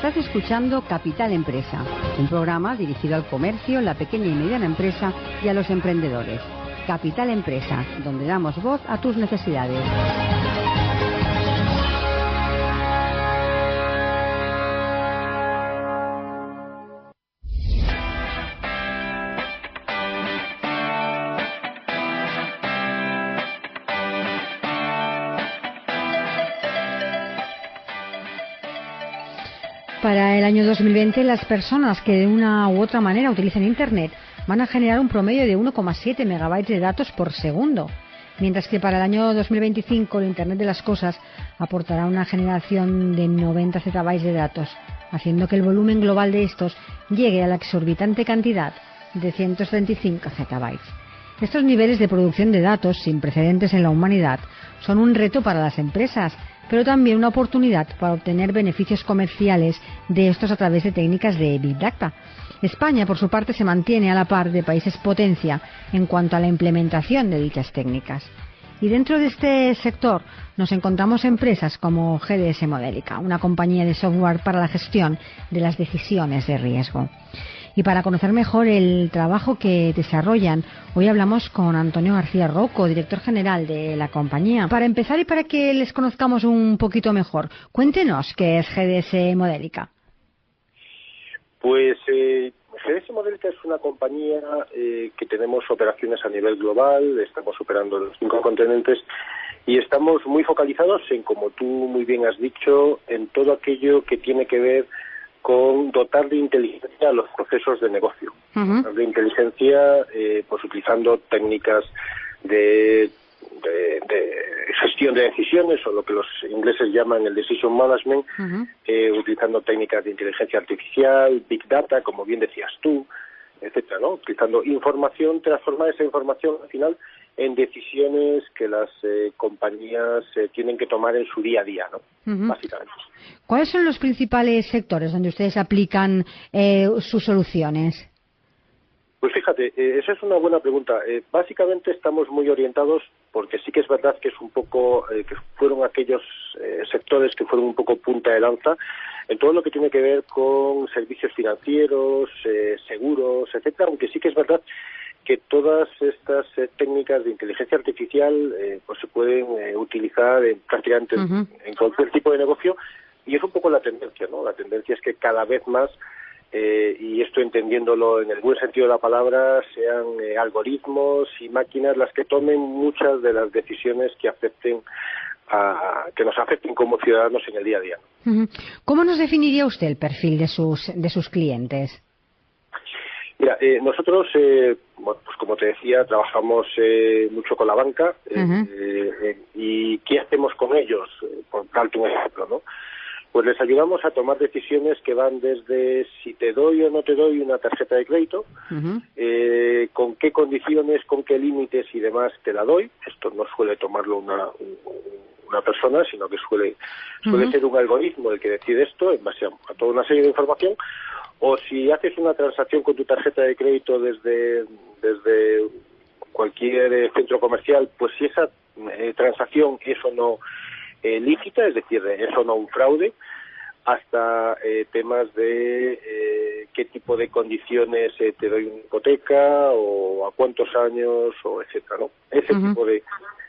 Estás escuchando Capital Empresa, un programa dirigido al comercio, la pequeña y mediana empresa y a los emprendedores. Capital Empresa, donde damos voz a tus necesidades. Para el año 2020, las personas que de una u otra manera utilicen Internet van a generar un promedio de 1,7 megabytes de datos por segundo, mientras que para el año 2025 el Internet de las cosas aportará una generación de 90 zettabytes de datos, haciendo que el volumen global de estos llegue a la exorbitante cantidad de 135 zettabytes. Estos niveles de producción de datos sin precedentes en la humanidad son un reto para las empresas, pero también una oportunidad para obtener beneficios comerciales de estos a través de técnicas de Big Data. España, por su parte, se mantiene a la par de países potencia en cuanto a la implementación de dichas técnicas. Y dentro de este sector nos encontramos empresas como GDS Modelica, una compañía de software para la gestión de las decisiones de riesgo. Y para conocer mejor el trabajo que desarrollan, hoy hablamos con Antonio García Rocco, director general de la compañía. Para empezar y para que les conozcamos un poquito mejor, cuéntenos qué es GDS Modelica. Pues GDS Modelica es una compañía que tenemos operaciones a nivel global, estamos operando en los 5 continentes y estamos muy focalizados en, como tú muy bien has dicho, en todo aquello que tiene que ver con dotar de inteligencia a los procesos de negocio. Dotar de inteligencia, pues utilizando técnicas de gestión de decisiones, o lo que los ingleses llaman el decision management, utilizando técnicas de inteligencia artificial, big data, como bien decías tú, etcétera, ¿no? Utilizando información, transformar esa información al final en decisiones que las compañías tienen que tomar en su día a día, ¿no? Básicamente. ¿Cuáles son los principales sectores donde ustedes aplican sus soluciones? Pues fíjate, esa es una buena pregunta. Básicamente estamos muy orientados, porque sí que es verdad que es un poco, que fueron aquellos sectores que fueron un poco punta de lanza en todo lo que tiene que ver con servicios financieros, seguros, etcétera, aunque sí que es verdad que todas estas técnicas de inteligencia artificial pues se pueden utilizar prácticamente en cualquier tipo de negocio, y es un poco la tendencia, ¿no? La tendencia es que cada vez más, y esto entendiéndolo en el buen sentido de la palabra, sean algoritmos y máquinas las que tomen muchas de las decisiones que que nos afecten como ciudadanos en el día a día. ¿Cómo nos definiría usted el perfil de sus clientes? Mira, nosotros, bueno, pues como te decía, trabajamos mucho con la banca y ¿qué hacemos con ellos? Por darte un ejemplo, ¿no? Pues les ayudamos a tomar decisiones que van desde si te doy o no te doy una tarjeta de crédito, con qué condiciones, con qué límites y demás te la doy. Esto no suele tomarlo una persona, sino que suele ser un algoritmo el que decide esto en base a toda una serie de información. O si haces una transacción con tu tarjeta de crédito desde cualquier centro comercial, pues si esa transacción es o no lícita, es decir, es o no un fraude, hasta temas de qué tipo de condiciones te doy una hipoteca o a cuántos años, o etcétera, ¿no? Ese tipo de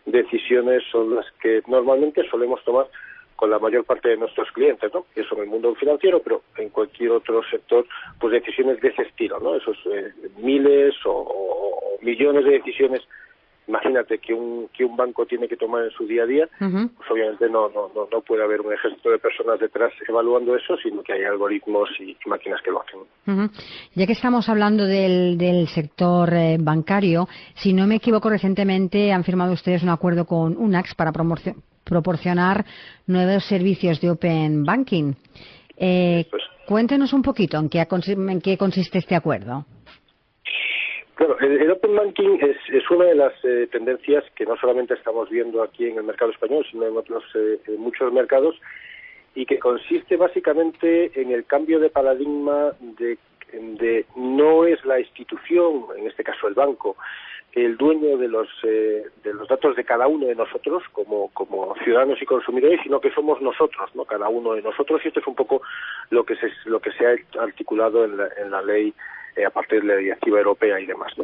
decisiones son las que normalmente solemos tomar con la mayor parte de nuestros clientes, ¿no? Eso en el mundo financiero, pero en cualquier otro sector, pues decisiones de ese estilo, ¿no? Esos miles o millones de decisiones. Imagínate que un banco tiene que tomar en su día a día, pues obviamente no puede haber un ejército de personas detrás evaluando eso, sino que hay algoritmos y máquinas que lo hacen. Ya que estamos hablando del sector bancario, si no me equivoco, recientemente han firmado ustedes un acuerdo con Unax para proporcionar nuevos servicios de Open Banking. Cuéntenos un poquito en qué consiste este acuerdo. Claro, el Open Banking es una de las tendencias que no solamente estamos viendo aquí en el mercado español, sino en otros muchos mercados, y que consiste básicamente en el cambio de paradigma de no es la institución, en este caso el banco, el dueño de los datos de cada uno de nosotros como ciudadanos y consumidores, sino que somos nosotros, ¿no? Cada uno de nosotros, y esto es un poco lo que se ha articulado en la ley a partir de la directiva europea y demás, ¿no?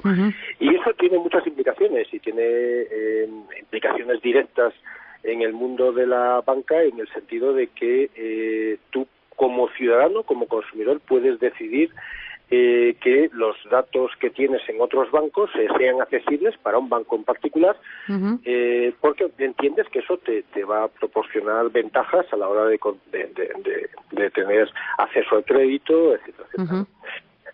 Y eso tiene muchas implicaciones y tiene implicaciones directas en el mundo de la banca, en el sentido de que tú como ciudadano, como consumidor, puedes decidir que los datos que tienes en otros bancos sean accesibles para un banco en particular, porque entiendes que eso te va a proporcionar ventajas a la hora de tener acceso al crédito, etcétera, etcétera.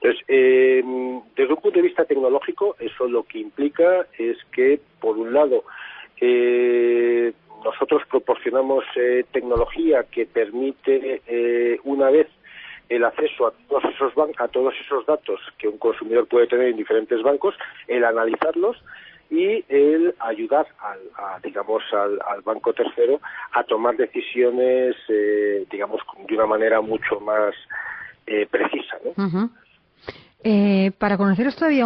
Entonces, desde un punto de vista tecnológico, eso lo que implica es que, por un lado, nosotros proporcionamos tecnología que permite, una vez el acceso a todos esos datos que un consumidor puede tener en diferentes bancos, el analizarlos y el ayudar al banco tercero a tomar decisiones, digamos, de una manera mucho más precisa, ¿no? Para conoceros todavía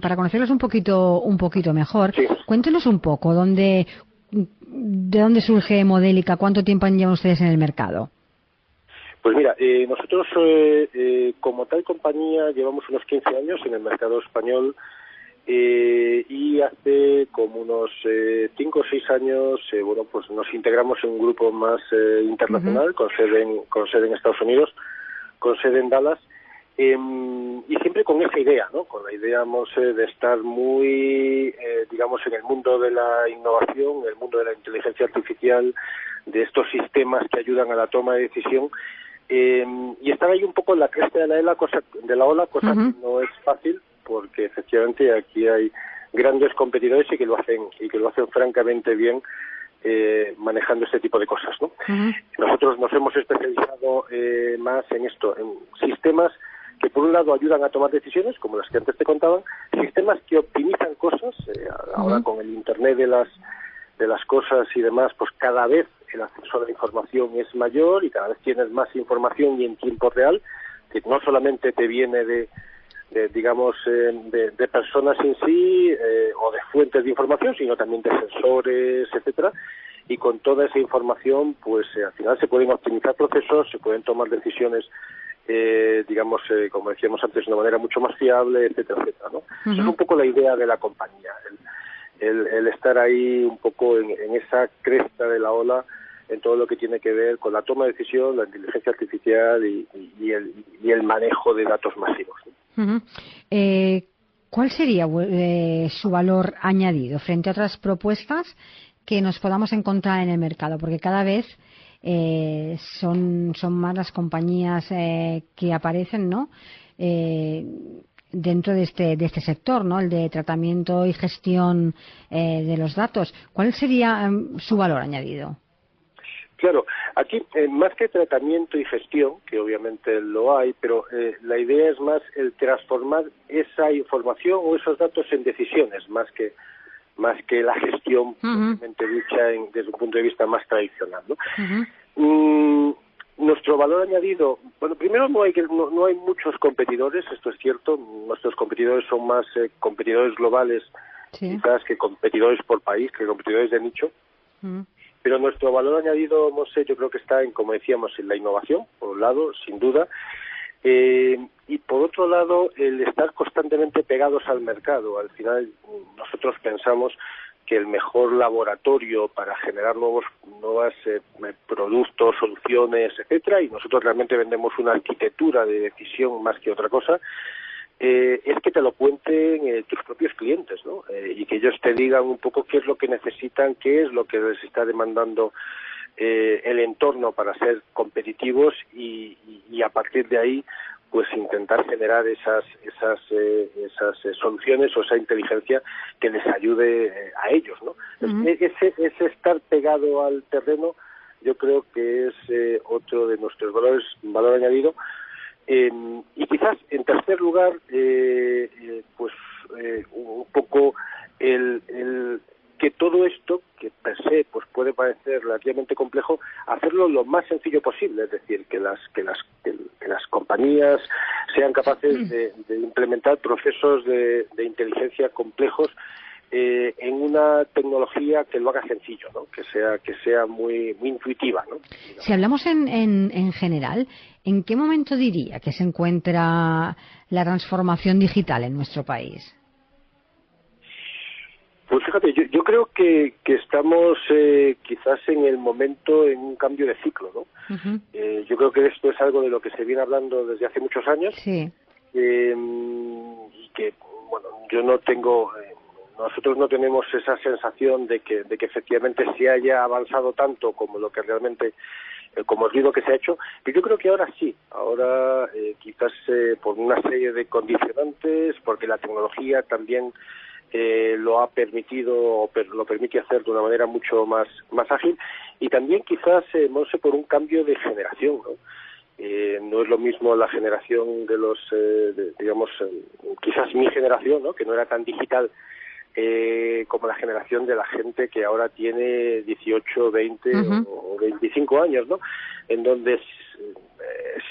para conocerlos un poquito mejor, sí. Cuéntenos un poco de dónde surge Modélica, cuánto tiempo llevan ustedes en el mercado. Pues mira, nosotros como tal compañía llevamos unos 15 años en el mercado español, y hace como unos 5 o 6 años, bueno, pues nos integramos en un grupo más internacional, con sede en Estados Unidos, con sede en Dallas. Y siempre con esa idea, ¿no? Con la idea de estar muy, digamos, en el mundo de la innovación, en el mundo de la inteligencia artificial, de estos sistemas que ayudan a la toma de decisión, y estar ahí un poco en la cresta de la ola, cosa que no es fácil, porque efectivamente aquí hay grandes competidores y que lo hacen francamente bien, manejando este tipo de cosas, ¿no? Nosotros nos hemos especializado más en esto, en sistemas que por un lado ayudan a tomar decisiones, como las que antes te contaban, sistemas que optimizan cosas, ahora con el Internet de las cosas y demás, pues cada vez el acceso a la información es mayor y cada vez tienes más información y en tiempo real, que no solamente te viene de personas en sí, o de fuentes de información, sino también de sensores, etcétera, y con toda esa información, pues al final se pueden optimizar procesos, se pueden tomar decisiones, como decíamos antes, de una manera mucho más fiable, etcétera, etcétera, ¿no? Esa es un poco la idea de la compañía, el estar ahí un poco en esa cresta de la ola, en todo lo que tiene que ver con la toma de decisión, la inteligencia artificial y el manejo de datos masivos, ¿no? ¿Cuál sería su valor añadido frente a otras propuestas que nos podamos encontrar en el mercado? Porque cada vez son más las compañías que aparecen, ¿no? Dentro de este sector, ¿no? El de tratamiento y gestión de los datos. ¿Cuál sería su valor añadido? Claro, aquí más que tratamiento y gestión, que obviamente lo hay, pero la idea es más el transformar esa información o esos datos en decisiones, más que la gestión propiamente dicha desde un punto de vista más tradicional, ¿no? Nuestro valor añadido, bueno, primero no hay muchos competidores, esto es cierto. Nuestros competidores son más competidores globales, quizás, que competidores por país, que competidores de nicho. Pero nuestro valor añadido, no sé, yo creo que está en, como decíamos, en la innovación, por un lado, sin duda, y por otro lado, el estar constantemente pegados al mercado. Al final, nosotros pensamos que el mejor laboratorio para generar nuevos productos, soluciones, etcétera, y nosotros realmente vendemos una arquitectura de decisión más que otra cosa, es que te lo cuenten tus propios clientes, ¿no? Y que ellos te digan un poco qué es lo que necesitan, qué es lo que les está demandando el entorno para ser competitivos y a partir de ahí pues intentar generar esas soluciones o esa inteligencia que les ayude a ellos, ¿no? Ese estar pegado al terreno, yo creo que es otro de nuestros valor añadido. Y quizás en tercer lugar, un poco el que todo esto, que per se pues puede parecer relativamente complejo, hacerlo lo más sencillo posible, es decir, que las compañías sean capaces de implementar procesos de inteligencia complejos en una tecnología que lo haga sencillo, ¿no? Que sea muy intuitiva, ¿no? Si hablamos en general, ¿en qué momento diría que se encuentra la transformación digital en nuestro país? Pues fíjate, yo creo que estamos quizás en un cambio de ciclo, ¿no? Uh-huh. Yo creo que esto es algo de lo que se viene hablando desde hace muchos años. Sí. Y que, bueno, nosotros no tenemos esa sensación de que efectivamente se haya avanzado tanto como lo que realmente, como os digo que se ha hecho, pero yo creo que ahora sí, quizás por una serie de condicionantes, porque la tecnología también lo ha permitido o lo permite hacer de una manera mucho más ágil, y también quizás, no sé, por un cambio de generación, ¿no? No es lo mismo la generación de los, quizás mi generación, ¿no? Que no era tan digital como la generación de la gente que ahora tiene 18, 20 uh-huh. o 25 años, ¿no? En donde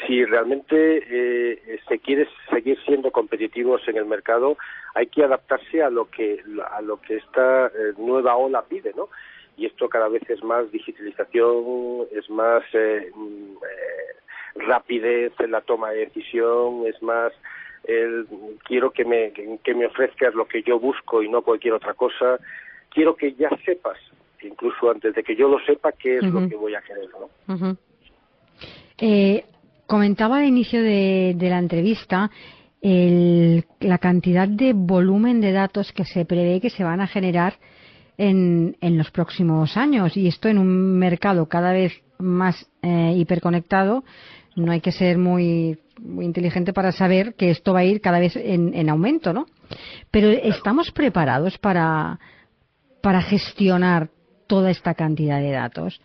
si realmente se quiere seguir siendo competitivos en el mercado, hay que adaptarse a lo que esta nueva ola pide, ¿no? Y esto cada vez es más digitalización, es más rapidez en la toma de decisión, es más quiero que me ofrezcas lo que yo busco y no cualquier otra cosa. Quiero que ya sepas, incluso antes de que yo lo sepa, qué es uh-huh. lo que voy a querer, ¿no? Uh-huh. Comentaba al inicio de la entrevista la cantidad de volumen de datos que se prevé que se van a generar en los próximos años, y esto en un mercado cada vez más hiperconectado. No hay que ser muy inteligente para saber que esto va a ir cada vez en aumento, ¿no? Pero ¿estamos preparados para gestionar toda esta cantidad de datos?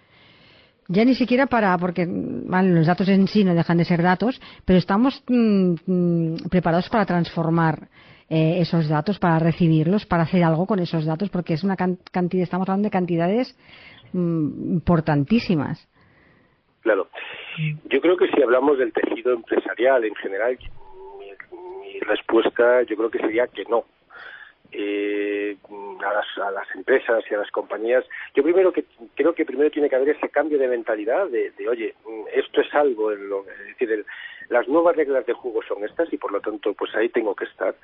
Ya ni siquiera porque los datos en sí no dejan de ser datos, pero estamos preparados para transformar esos datos, para recibirlos, para hacer algo con esos datos, porque es una cantidad, estamos hablando de cantidades importantísimas. Claro. Yo creo que si hablamos del tejido empresarial en general, mi respuesta yo creo que sería que no. A las empresas y a las compañías, yo creo que primero tiene que haber ese cambio de mentalidad de oye, esto es algo, es decir, las nuevas reglas de juego son estas y por lo tanto pues ahí tengo que estar.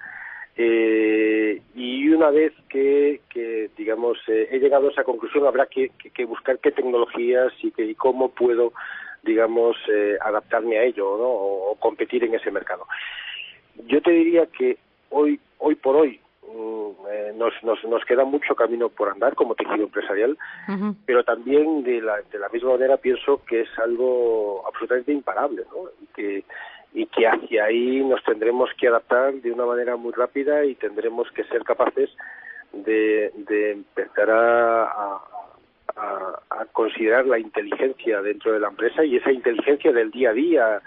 Y una vez que digamos he llegado a esa conclusión, habrá que buscar qué tecnologías y cómo puedo, digamos, adaptarme a ello, ¿no? O competir en ese mercado. Yo te diría que hoy por hoy nos queda mucho camino por andar como tejido empresarial, uh-huh. Pero también de la misma manera pienso que es algo absolutamente imparable, ¿no? Y que hacia ahí nos tendremos que adaptar de una manera muy rápida y tendremos que ser capaces de empezar a considerar la inteligencia dentro de la empresa y esa inteligencia del día a día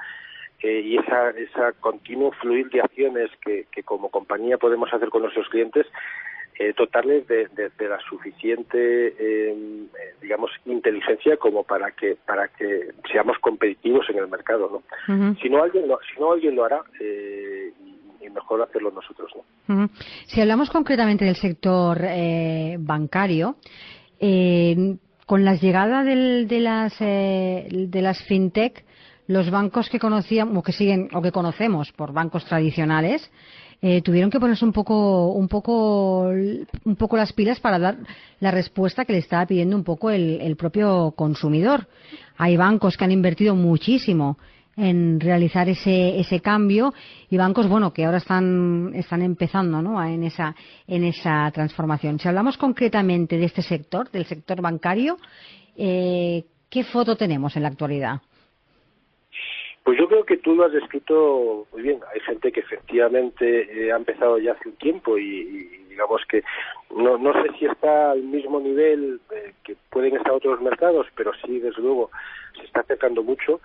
y esa continuo fluir de acciones que como compañía podemos hacer con nuestros clientes, dotarles de la suficiente digamos inteligencia como para que seamos competitivos en el mercado, ¿no? Uh-huh. Si no alguien lo hará, y mejor hacerlo nosotros, ¿no? Uh-huh. Si hablamos concretamente del sector bancario, con la llegada de las fintech, los bancos que conocíamos o que siguen o que conocemos por bancos tradicionales tuvieron que ponerse un poco las pilas para dar la respuesta que le estaba pidiendo un poco el propio consumidor. Hay bancos que han invertido muchísimo en realizar ese cambio y bancos que ahora están empezando, ¿no? en esa transformación. Si hablamos concretamente de este sector, del sector bancario, ¿qué foto tenemos en la actualidad? Pues yo creo que tú lo has descrito muy bien. Hay gente que efectivamente ha empezado ya hace un tiempo y digamos que no sé si está al mismo nivel que pueden estar otros mercados, pero sí, desde luego, se está acercando mucho.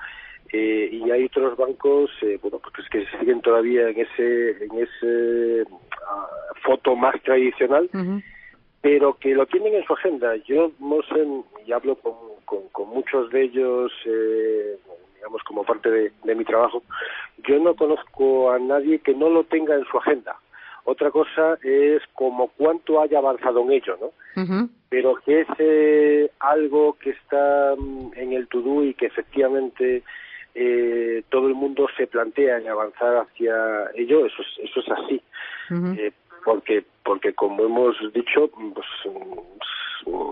Y hay otros bancos, pues que siguen todavía en ese foto más tradicional, uh-huh. Pero que lo tienen en su agenda. Yo no sé, y hablo con muchos de ellos, digamos como parte de mi trabajo, yo no conozco a nadie que no lo tenga en su agenda Otra cosa es como cuánto haya avanzado en ello, ¿no? Ujú. Pero que es algo que está en el to-do y que efectivamente todo el mundo se plantea en avanzar hacia ello, eso es así. Ujú. Porque como hemos dicho, pues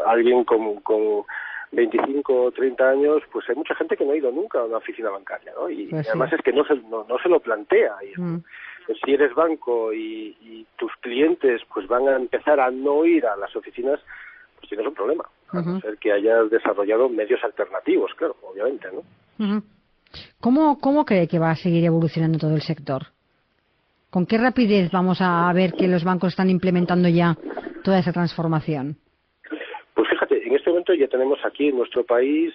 alguien con 25 o 30 años, pues hay mucha gente que no ha ido nunca a una oficina bancaria, ¿no? Y Pues sí. además es que no se lo plantea ir. Pues si eres banco y tus clientes pues van a empezar a no ir a las oficinas, pues tienes un problema. A no ser que hayas desarrollado medios alternativos, claro, obviamente, ¿no? Ujú. ¿Cómo cree que va a seguir evolucionando todo el sector? ¿Con qué rapidez vamos a ver que los bancos están implementando ya toda esa transformación? Pues fíjate, en este momento ya tenemos aquí en nuestro país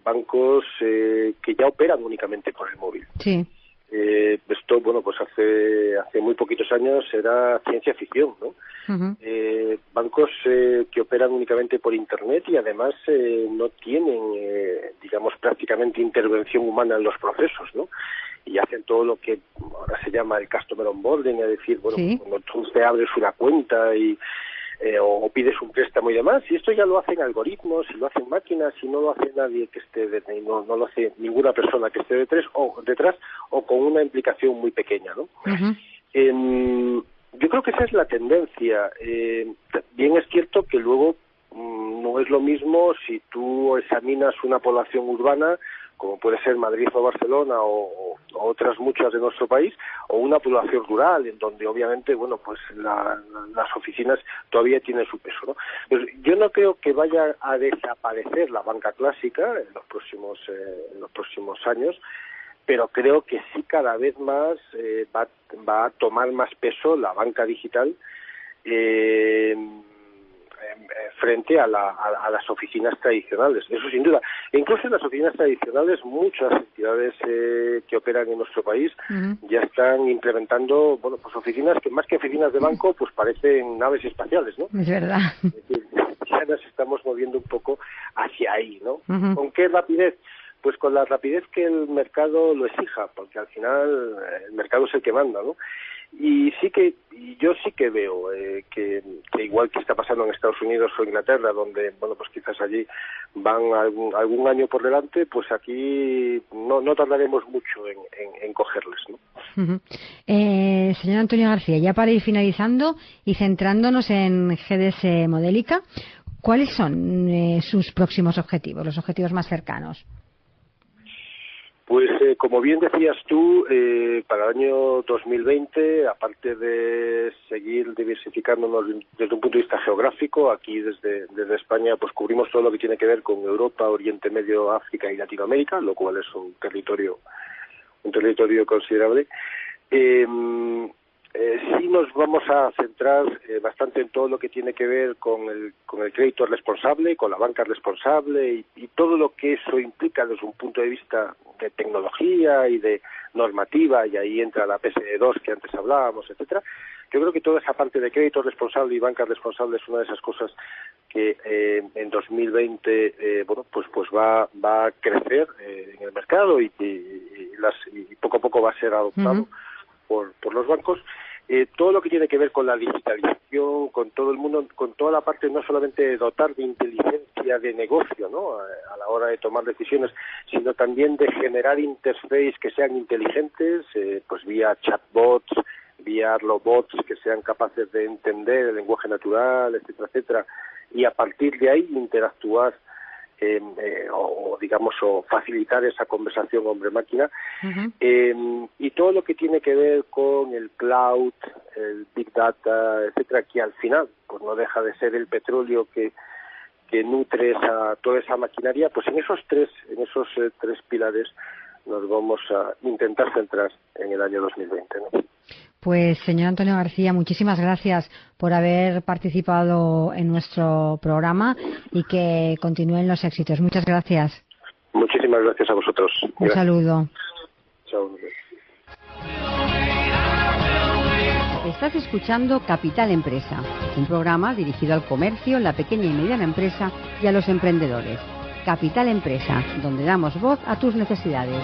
bancos que ya operan únicamente por el móvil. Sí. Esto, bueno, pues hace muy poquitos años era ciencia ficción, ¿no? Uh-huh. Bancos que operan únicamente por Internet y además no tienen, digamos, prácticamente intervención humana en los procesos, ¿no? Y hacen todo lo que ahora se llama el customer onboarding, es decir, bueno, Sí. cuando tú te abres una cuenta y o pides un préstamo y demás, y esto ya lo hacen algoritmos, y lo hacen máquinas, y no lo hace nadie que esté no lo hace ninguna persona que esté detrás o con una implicación muy pequeña, ¿no? Uh-huh. Yo creo que esa es la tendencia. Bien es cierto que luego no es lo mismo si tú examinas una población urbana como puede ser Madrid o Barcelona o otras muchas de nuestro país, o una población rural, en donde obviamente, bueno, pues las oficinas todavía tienen su peso, ¿no? Pues yo no creo que vaya a desaparecer la banca clásica en los próximos años, pero creo que sí cada vez más va a tomar más peso la banca digital frente a las oficinas tradicionales, eso sin duda. E incluso en las oficinas tradicionales muchas entidades que operan en nuestro país ya están implementando, bueno, pues oficinas que más que oficinas de banco pues parecen naves espaciales, ¿no? Es verdad. Es decir, ya nos estamos moviendo un poco hacia ahí, ¿no? Uh-huh. ¿Con qué rapidez? Pues con la rapidez que el mercado lo exija, porque al final el mercado es el que manda, ¿no? Y yo sí que veo que igual que está pasando en Estados Unidos o Inglaterra, donde, bueno, pues quizás allí van algún año por delante, pues aquí no tardaremos mucho en cogerles, ¿no? Uh-huh. Señor Antonio García, ya para ir finalizando y centrándonos en GDS Modélica, ¿cuáles son sus próximos objetivos, los objetivos más cercanos? Pues como bien decías tú, para el año 2020, aparte de seguir diversificándonos desde un punto de vista geográfico, aquí desde España pues cubrimos todo lo que tiene que ver con Europa, Oriente Medio, África y Latinoamérica, lo cual es un territorio considerable. Sí nos vamos a centrar bastante en todo lo que tiene que ver con el crédito responsable, con la banca responsable y todo lo que eso implica desde un punto de vista de tecnología y de normativa, y ahí entra la PSD2 que antes hablábamos, etcétera. Yo creo que toda esa parte de crédito responsable y banca responsable es una de esas cosas que en 2020 bueno pues va a crecer en el mercado y poco a poco va a ser adoptado por los bancos. Todo lo que tiene que ver con la digitalización, con todo el mundo, con toda la parte no solamente de dotar de inteligencia de negocio, ¿no? A la hora de tomar decisiones, sino también de generar interfaces que sean inteligentes, pues vía chatbots, vía robots que sean capaces de entender el lenguaje natural, etcétera, etcétera, y a partir de ahí interactuar o facilitar esa conversación hombre-máquina. Y todo lo que tiene que ver con el cloud, el big data, etcétera, que al final pues no deja de ser el petróleo que nutre toda esa maquinaria, pues en esos tres pilares nos vamos a intentar centrar en el año 2020, ¿no? Pues, señor Antonio García, muchísimas gracias por haber participado en nuestro programa y que continúen los éxitos. Muchas gracias. Muchísimas gracias a vosotros. Un saludo. Chao. Estás escuchando Capital Empresa, un programa dirigido al comercio, la pequeña y mediana empresa y a los emprendedores. Capital Empresa, donde damos voz a tus necesidades.